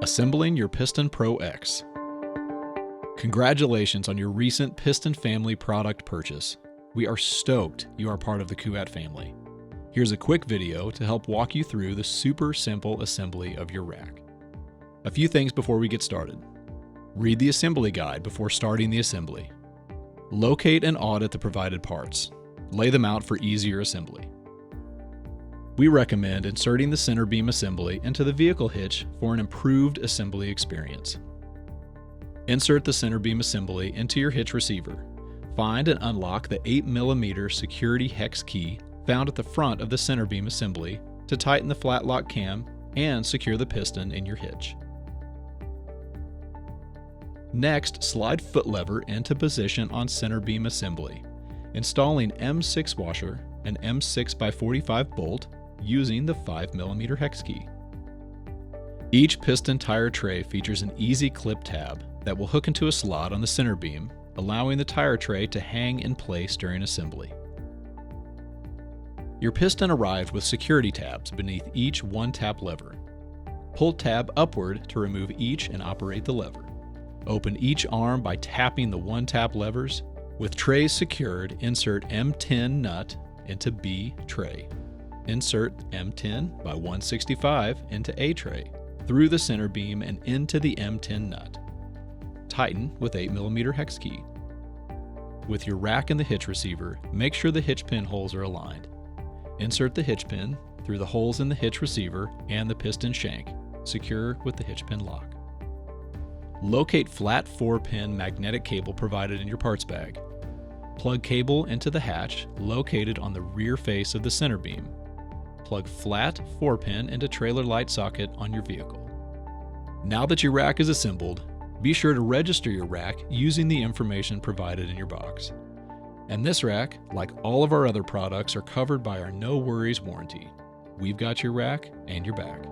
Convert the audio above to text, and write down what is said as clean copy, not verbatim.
Assembling your Piston Pro X. Congratulations on your recent Piston family product purchase. We are stoked you are part of the Kuat family. Here's a quick video to help walk you through the super simple assembly of your rack. A few things before we get started. Read the assembly guide before starting the assembly. Locate and audit the provided parts. Lay them out for easier assembly. We recommend inserting the center beam assembly into the vehicle hitch for an improved assembly experience. Insert the center beam assembly into your hitch receiver. Find and unlock the 8mm security hex key found at the front of the center beam assembly to tighten the flat lock cam and secure the piston in your hitch. Next, slide foot lever into position on center beam assembly, installing M6 washer and M6x45 bolt using the 5mm hex key. Each piston tire tray features an easy clip tab that will hook into a slot on the center beam, allowing the tire tray to hang in place during assembly. Your piston arrived with security tabs beneath each one-tap lever. Pull tab upward to remove each and operate the lever. Open each arm by tapping the one-tap levers. With trays secured, insert M10 nut into B tray. Insert M10 by 165 into A tray, through the center beam and into the M10 nut. Tighten with 8mm hex key. With your rack and the hitch receiver, make sure the hitch pin holes are aligned. Insert the hitch pin through the holes in the hitch receiver and the piston shank, secure with the hitch pin lock. Locate flat 4-pin magnetic cable provided in your parts bag. Plug cable into the hatch located on the rear face of the center beam. Plug flat 4-pin into trailer light socket on your vehicle. Now that your rack is assembled, be sure to register your rack using the information provided in your box. And this rack, like all of our other products, are covered by our no worries warranty. We've got your rack and your back.